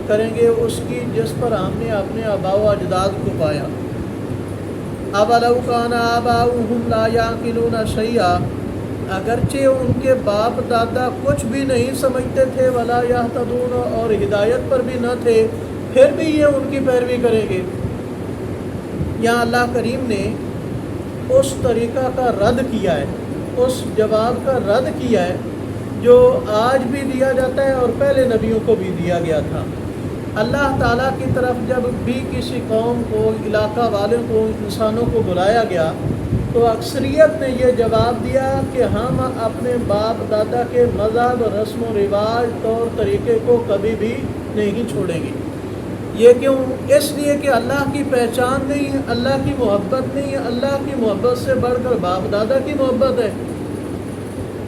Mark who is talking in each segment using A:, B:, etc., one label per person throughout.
A: کریں گے اس کی جس پر ہم نے اپنے آباء و اجداد کو پایا۔ اولو کان آباؤہم لا یعقلون شیئا، اگرچہ ان کے باپ دادا کچھ بھی نہیں سمجھتے تھے، ولا یہتدون، اور ہدایت پر بھی نہ تھے، پھر بھی یہ ان کی پیروی کریں گے۔ یہاں اللہ کریم نے اس طریقہ کا رد کیا ہے، اس جواب کا رد کیا ہے جو آج بھی دیا جاتا ہے اور پہلے نبیوں کو بھی دیا گیا تھا۔ اللہ تعالیٰ کی طرف جب بھی کسی قوم کو، علاقہ والوں کو، انسانوں کو بلایا گیا تو اکثریت نے یہ جواب دیا کہ ہم اپنے باپ دادا کے مذہب، رسم و رواج، طور طریقے کو کبھی بھی نہیں چھوڑیں گے۔ یہ کیوں؟ اس لیے کہ اللہ کی پہچان نہیں ہے، اللہ کی محبت نہیں ہے۔ اللہ کی محبت سے بڑھ کر باپ دادا کی محبت ہے۔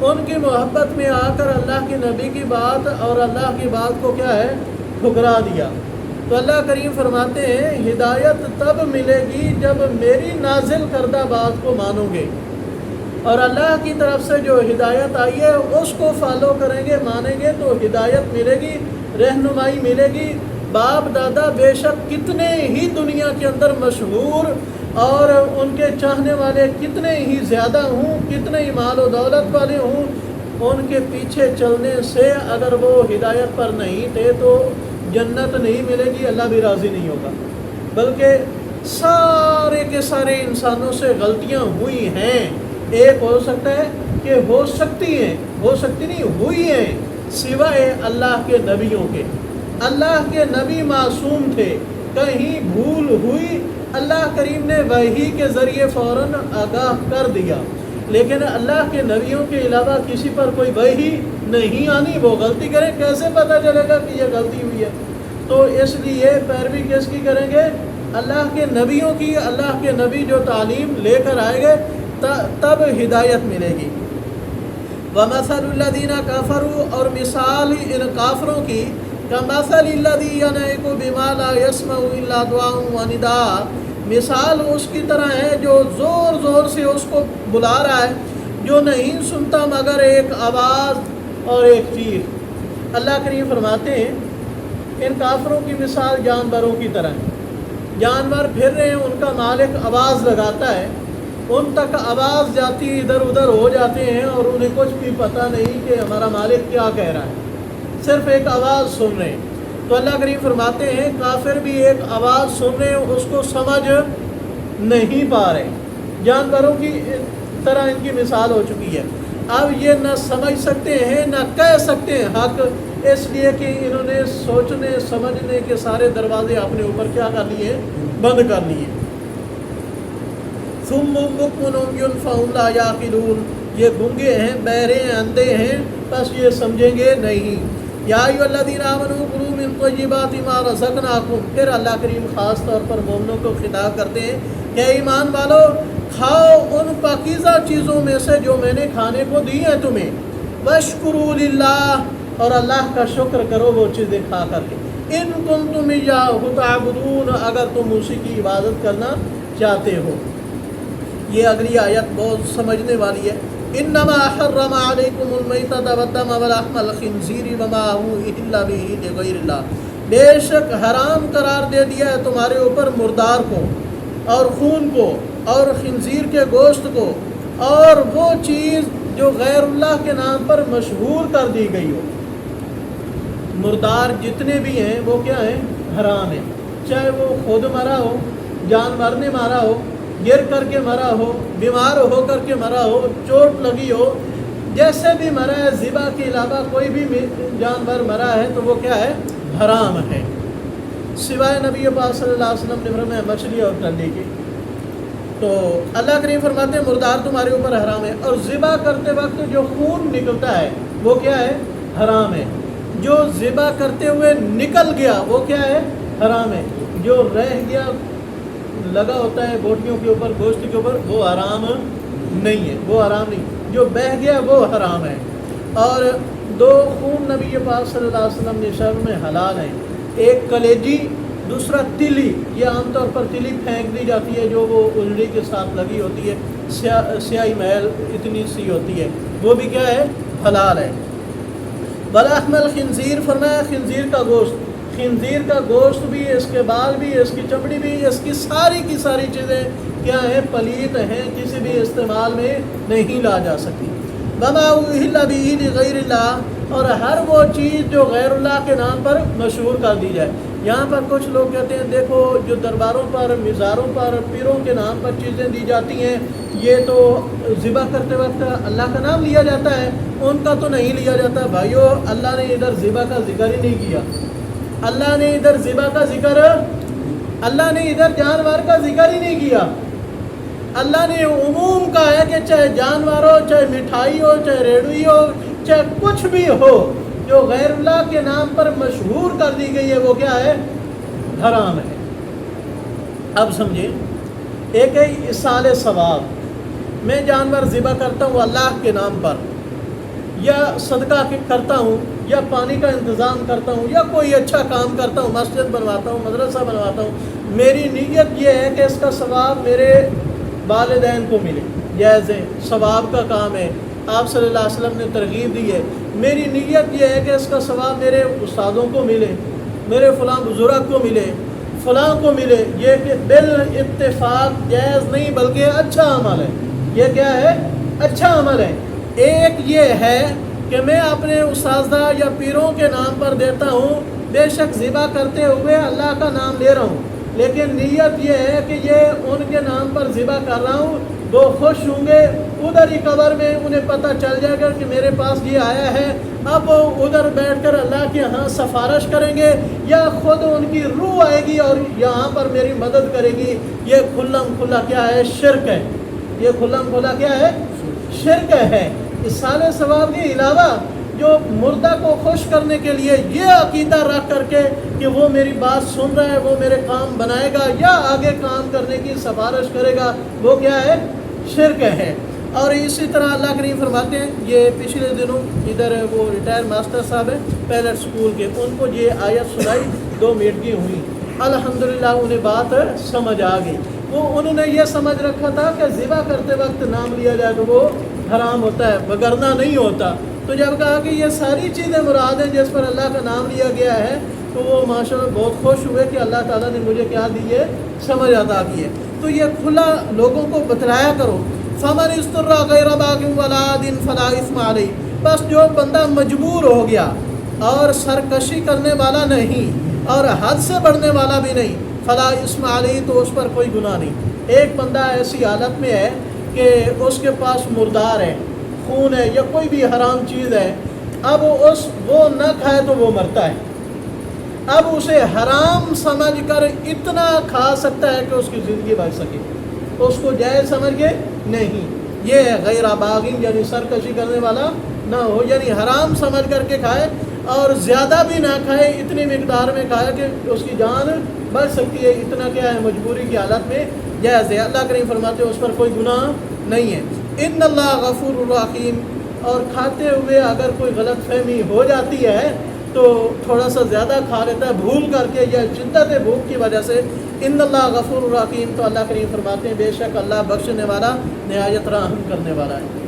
A: ان کی محبت میں آ کر اللہ کے نبی کی بات اور اللہ کی بات کو کیا ہے؟ ٹھکرا دیا۔ تو اللہ کریم فرماتے ہیں ہدایت تب ملے گی جب میری نازل کردہ بات کو مانو گے، اور اللہ کی طرف سے جو ہدایت آئی ہے اس کو فالو کریں گے، مانیں گے تو ہدایت ملے گی، رہنمائی ملے گی۔ باپ دادا بے شک کتنے ہی دنیا کے اندر مشہور اور ان کے چاہنے والے کتنے ہی زیادہ ہوں، کتنے ہی مال و دولت والے ہوں، ان کے پیچھے چلنے سے اگر وہ ہدایت پر نہیں تھے تو جنت نہیں ملے گی، اللہ بھی راضی نہیں ہوگا۔ بلکہ سارے کے سارے انسانوں سے غلطیاں ہوئی ہیں، ایک ہو سکتا ہے کہ ہو سکتی ہیں، ہو سکتی نہیں ہوئی ہیں، سوائے اللہ کے نبیوں کے۔ اللہ کے نبی معصوم تھے، کہیں بھول ہوئی اللہ کریم نے وحی کے ذریعے فوراً آگاہ کر دیا، لیکن اللہ کے نبیوں کے علاوہ کسی پر کوئی وحی نہیں آنی، وہ غلطی کریں کیسے پتہ چلے گا کہ یہ غلطی ہوئی ہے؟ تو اس لیے پیروی کس کی کریں گے؟ اللہ کے نبیوں کی۔ اللہ کے نبی جو تعلیم لے کر آئے گے تب ہدایت ملے گی۔ وَمَثَلُ الَّذِينَ كَفَرُوا، اور مثال ان کافروں کی، كَمَثَلِ الَّذِي يَنْعِقُ بِمَا لَا يَسْمَعُ إِلَّا دُعَاءً وَنِدَاءً، مثال اس کی طرح ہے جو زور زور سے اس کو بلا رہا ہے، جو نہیں سنتا مگر ایک آواز اور ایک چیخ۔ اللہ کریم فرماتے ہیں ان کافروں کی مثال جانوروں کی طرح ہے۔ جانور پھر رہے ہیں، ان کا مالک آواز لگاتا ہے، ان تک آواز جاتی، ادھر ادھر ہو جاتے ہیں اور انہیں کچھ بھی پتہ نہیں کہ ہمارا مالک کیا کہہ رہا ہے، صرف ایک آواز سن رہے ہیں۔ تو اللہ کریم فرماتے ہیں کافر بھی ایک آواز سن رہے ہیں، اس کو سمجھ نہیں پا رہے۔ جانوروں کی طرح ان کی مثال ہو چکی ہے۔ اب یہ نہ سمجھ سکتے ہیں نہ کہہ سکتے ہیں حق، اس لیے کہ انہوں نے سوچنے سمجھنے کے سارے دروازے اپنے اوپر کیا کر لیے؟ بند کر لیے۔ ثم بکم عمی فهم لا یعقلون، یہ گنگے ہیں، بہرے ہیں، اندھے ہیں، بس یہ سمجھیں گے نہیں۔ یا ایھا الذین آمنوا کلوا من طیبات ما رزقناکم، پھر اللہ کریم خاص طور پر مومنوں کو خطاب کرتے ہیں کہ ایمان والو کھاؤ ان پاکیزہ چیزوں میں سے جو میں نے کھانے کو دی ہیں تمہیں، واشکروا للہ، اور اللہ کا شکر کرو وہ چیزیں کھا کر کے، ان کنتم ایاہ تعبدون، اگر تم اسی کی عبادت کرنا چاہتے ہو۔ یہ اگلی آیت بہت سمجھنے والی ہے۔ انما حرم علیکم المیتۃ والدم ولحم الخنزیر وما اہل به لغیر اللہ، بے شک حرام قرار دے دیا ہے تمہارے اوپر مردار کو اور خون کو اور خنزیر کے گوشت کو اور وہ چیز جو غیر اللہ کے نام پر مشہور کر دی گئی ہو۔ مردار جتنے بھی ہیں وہ کیا ہیں؟ حرام ہیں، چاہے وہ خود مرا ہو، جانور نے مارا ہو، گر کر کے مرا ہو، بیمار ہو کر کے مرا ہو، چوٹ لگی ہو، جیسے بھی مرا ہے، ذبح کے علاوہ کوئی بھی جانور مرا ہے تو وہ کیا ہے؟ حرام ہے، سوائے نبی پاک صلی اللہ علیہ وسلم نے فرمایا مچھلی اور ٹنڈی کی۔ تو اللہ کریم فرماتے ہیں مردار تمہارے اوپر حرام ہے، اور ذبح کرتے وقت جو خون نکلتا ہے وہ کیا ہے؟ حرام ہے۔ جو ذبح کرتے ہوئے نکل گیا وہ کیا ہے؟ حرام ہے۔ جو رہ گیا لگا ہوتا ہے بوٹیوں کے اوپر، گوشت کے اوپر، وہ حرام نہیں ہے، وہ حرام نہیں۔ جو بہہ گیا وہ حرام ہے۔ اور دو خون نبی پاک صلی اللہ علیہ وسلم نے شرع میں حلال ہیں، ایک کلیجی، دوسرا تلی۔ یہ عام طور پر تلی پھینک دی جاتی ہے جو وہ اجڑی کے ساتھ لگی ہوتی ہے، سیاہی محل اتنی سی ہوتی ہے، وہ بھی کیا ہے؟ حلال ہے۔ ولحم الخنزیر، فرمایا خنزیر کا گوشت۔ خنزیر کا گوشت بھی، اس کے بال بھی، اس کی چمڑی بھی، اس کی ساری چیزیں کیا ہیں؟ پلیت ہیں، کسی بھی استعمال میں نہیں لا جا سکتی۔ وما اہل بہ لغیر اللہ، اور ہر وہ چیز جو غیر اللہ کے نام پر مشہور کر دی جائے۔ یہاں پر کچھ لوگ کہتے ہیں دیکھو جو درباروں پر، مزاروں پر، پیروں کے نام پر چیزیں دی جاتی ہیں، یہ تو ذبح کرتے وقت اللہ کا نام لیا جاتا ہے، ان کا تو نہیں لیا جاتا۔ بھائیو، اللہ نے ادھر ذبح کا ذکر ہی نہیں کیا، اللہ نے ادھر ذبح کا ذکر، اللہ نے ادھر جانور کا ذکر ہی نہیں کیا۔ اللہ نے عموم کا ہے کہ چاہے جانور ہو، چاہے مٹھائی ہو، چاہے ریڑھی ہو، چاہے کچھ بھی ہو جو غیر اللہ کے نام پر مشہور کر دی گئی ہے، وہ کیا ہے؟ حرام ہے۔ اب سمجھیں، ایک ہے ایصال ثواب، میں جانور ذبح کرتا ہوں اللہ کے نام پر، یا صدقہ کرتا ہوں، یا پانی کا انتظام کرتا ہوں، یا کوئی اچھا کام کرتا ہوں، مسجد بنواتا ہوں، مدرسہ بنواتا ہوں، میری نیت یہ ہے کہ اس کا ثواب میرے والدین کو ملے، جائز ہے، ثواب کا کام ہے، آپ صلی اللہ علیہ وسلم نے ترغیب دی ہے۔ میری نیت یہ ہے کہ اس کا ثواب میرے استادوں کو ملے، میرے فلاں بزرگ کو ملے، فلاں کو ملے، یہ کہ بالاتفاق جائز نہیں بلکہ اچھا عمل ہے۔ یہ کیا ہے؟ اچھا عمل ہے۔ ایک یہ ہے کہ میں اپنے اساتذہ یا پیروں کے نام پر دیتا ہوں، بے شک ذبح کرتے ہوئے اللہ کا نام لے رہا ہوں، لیکن نیت یہ ہے کہ یہ ان کے نام پر ذبح کر رہا ہوں، وہ خوش ہوں گے، ادھر ہی قبر میں انہیں پتہ چل جائے گا کہ میرے پاس یہ آیا ہے، اب وہ ادھر بیٹھ کر اللہ کے ہاں سفارش کریں گے، یا خود ان کی روح آئے گی اور یہاں پر میری مدد کرے گی۔ یہ کھلم کھلا کیا ہے؟ شرک ہے۔ یہ کھلم کھلا کیا ہے؟ شرک ہے۔ ایصال ثواب کے علاوہ جو مردہ کو خوش کرنے کے لیے یہ عقیدہ رکھ کر کے کہ وہ میری بات سن رہا ہے، وہ میرے کام بنائے گا یا آگے کام کرنے کی سفارش کرے گا، وہ کیا ہے؟ شرک ہے۔ اور اسی طرح اللہ کریم فرماتے ہیں، یہ پچھلے دنوں ادھر وہ ریٹائر ماسٹر صاحب ہیں پیلٹ اسکول کے، ان کو یہ آیت سنائی 2 منٹ کی ہوئی، الحمدللہ انہیں بات سمجھ آ گئی۔ انہوں نے یہ سمجھ رکھا تھا کہ ذبح کرتے وقت نام لیا جائے تو وہ حرام ہوتا ہے، وگرنہ نہیں ہوتا۔ تو جب کہا کہ یہ ساری چیزیں مراد ہیں جس پر اللہ کا نام لیا گیا ہے، تو وہ ماشاءاللہ بہت خوش ہوئے کہ اللہ تعالیٰ نے مجھے کیا دی ہے؟ سمجھ عطا کی ہے۔ تو یہ کھلا لوگوں کو بتلایا کرو، فَمَنِ اسْتُرَّ غَيْرَ بَاغٍ وَلَا عَادٍ فَلَا إِثْمَ عَلَيْهِ، بس جو بندہ مجبور ہو گیا اور سرکشی کرنے والا نہیں اور حد سے بڑھنے والا بھی نہیں، فَلَا إِثْمَ عَلَيْهِ، تو اس پر کوئی گناہ نہیں۔ ایک بندہ ایسی حالت میں ہے کہ اس کے پاس مردار ہے، خون ہے، یا کوئی بھی حرام چیز ہے، اب وہ نہ کھائے تو وہ مرتا ہے، اب اسے حرام سمجھ کر اتنا کھا سکتا ہے کہ اس کی زندگی بچ سکے، اس کو جائز سمجھ کے نہیں۔ یہ غیر باغین، یعنی سرکشی کرنے والا نہ ہو، یعنی حرام سمجھ کر کے کھائے اور زیادہ بھی نہ کھائے، اتنی مقدار میں کھائے کہ اس کی جان بچ سکتی ہے، اتنا کیا ہے؟ مجبوری کی حالت میں جائز ہے۔ اللہ کریم فرماتے ہیں اس پر کوئی گناہ نہیں ہے۔ ان اللہ غفور الرحیم، اور کھاتے ہوئے اگر کوئی غلط فہمی ہو جاتی ہے تو تھوڑا سا زیادہ کھا لیتا ہے بھول کر کے یا شدت بھوک کی وجہ سے، ان اللہ غفور الرحیم، تو اللہ کریم فرماتے ہیں بے شک اللہ بخشنے والا، نہایت رحم کرنے والا ہے۔